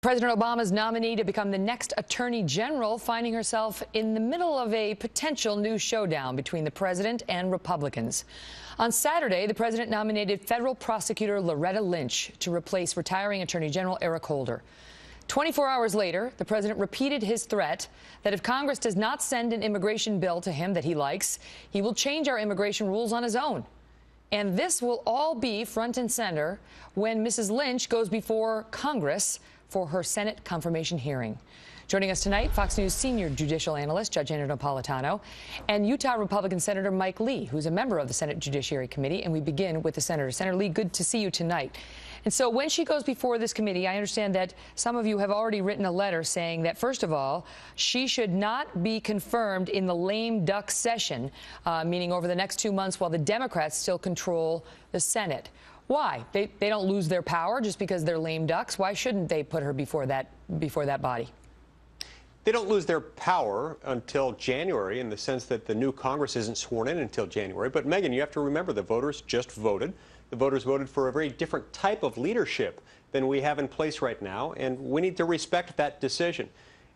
President Obama's nominee to become the next Attorney General finding herself in the middle of a potential new showdown between the president and Republicans. On Saturday, the president nominated federal prosecutor Loretta Lynch to replace retiring Attorney General Eric Holder. 24 hours later, the president repeated his threat that if Congress does not send an immigration bill to him that he likes, he will change our immigration rules on his own. And this will all be front and center when Mrs. Lynch goes before Congress for her Senate confirmation hearing. Joining us tonight, Fox News senior judicial analyst Judge Andrew Napolitano and Utah Republican Senator Mike Lee, who's a member of the Senate Judiciary Committee. And we begin with the senator. Senator Lee, good to see you tonight. And so when she goes before this committee, I understand that some of you have already written a letter saying that, first of all, she should not be confirmed in the lame duck session, meaning over the next 2 months while the Democrats still control the Senate. Why? They don't lose their power just because they're lame ducks. Why shouldn't they put her before that body? They don't lose their power until January, in the sense that the new Congress isn't sworn in until January. But, Megyn, you have to remember the voters just voted. The voters voted for a very different type of leadership than we have in place right now, and we need to respect that decision.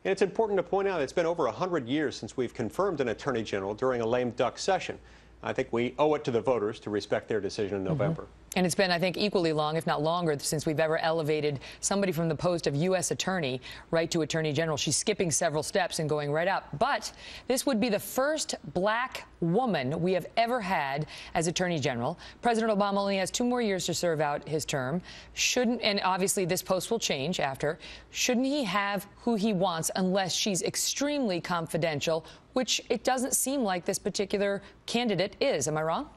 And it's important to point out it's been over 100 years since we've confirmed an attorney general during a lame duck session. I think we owe it to the voters to respect their decision in November. And it's been, I think, equally long, if not longer, since we've ever elevated somebody from the post of U.S. attorney right to attorney general. She's skipping several steps and going right up. But this would be the first black woman we have ever had as attorney general. President Obama only has 2 more years to serve out his term. And obviously this post will change after, shouldn't he have who he wants unless she's extremely confidential, which it doesn't seem like this particular candidate is. Am I wrong?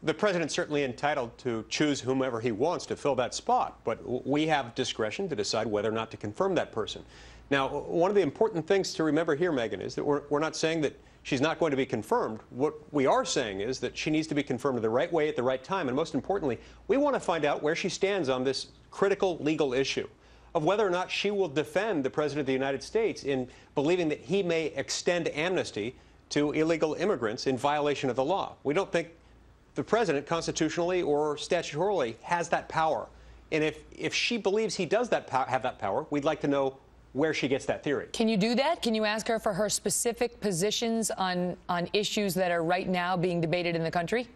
The president's certainly entitled to choose whomever he wants to fill that spot, but we have discretion to decide whether or not to confirm that person. Now, one of the important things to remember here, Megyn, is that we're not saying that she's not going to be confirmed. What we are saying is that she needs to be confirmed the right way at the right time, and most importantly, we want to find out where she stands on this critical legal issue of whether or not she will defend the President of the United States in believing that he may extend amnesty to illegal immigrants in violation of the law. We don't think the president, constitutionally or statutorily, has that power. And if she believes he does have that power, we'd like to know where she gets that theory. Can you do that? Can you ask her for her specific positions on issues that are right now being debated in the country?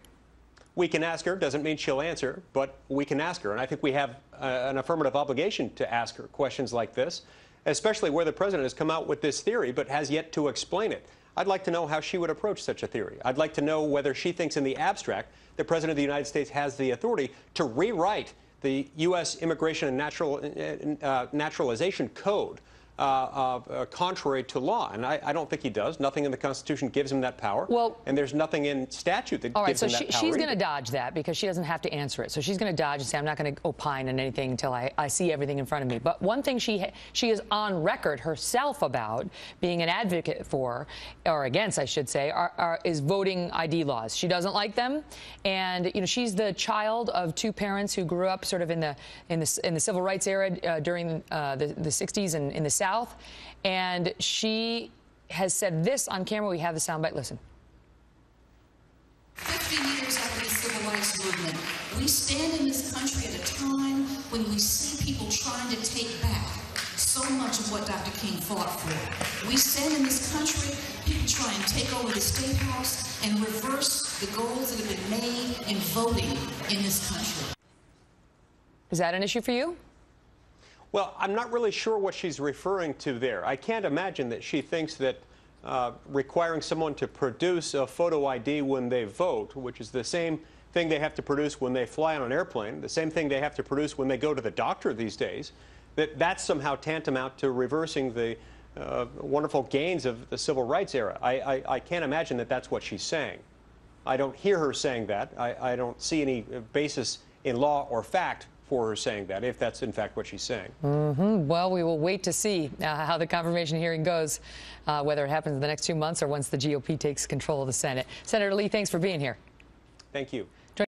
We can ask her. Doesn't mean she'll answer, but we can ask her. And I think we have an affirmative obligation to ask her questions like this, especially where the president has come out with this theory but has yet to explain it. I'd like to know how she would approach such a theory. I'd like to know whether she thinks in the abstract the President of the United States has the authority to rewrite the U.S. Immigration and Naturalization Code contrary to law. And I don't think he does. Nothing in the Constitution gives him that power. Well, and there's nothing in statute that gives him that power. She's going to dodge that because she doesn't have to answer it. So she's going to dodge and say, I'm not going to opine on anything until I see everything in front of me. But one thing she is on record herself about being an advocate for, or against, I should say, is voting ID laws. She doesn't like them. And, you know, she's the child of 2 parents who grew up sort of in the civil rights era during the 60s and in the South, and she has said this on camera. We have the soundbite. Listen. 50 years after the civil rights movement, we stand in this country at a time when we see people trying to take back so much of what Dr. King fought for. We stand in this country, people try and take over the State House and reverse the goals that have been made in voting in this country. Is that an issue for you? Well, I'm not really sure what she's referring to there. I can't imagine that she thinks that requiring someone to produce a photo ID when they vote, which is the same thing they have to produce when they fly on an airplane, the same thing they have to produce when they go to the doctor these days, that's somehow tantamount to reversing the wonderful gains of the civil rights era. I can't imagine that that's what she's saying. I don't hear her saying that. I don't see any basis in law or fact for her saying that, if that's in fact what she's saying. Well, we will wait to see how the confirmation hearing goes, whether it happens in the next 2 months or once the GOP takes control of the Senate. Senator Lee, thanks for being here. Thank you.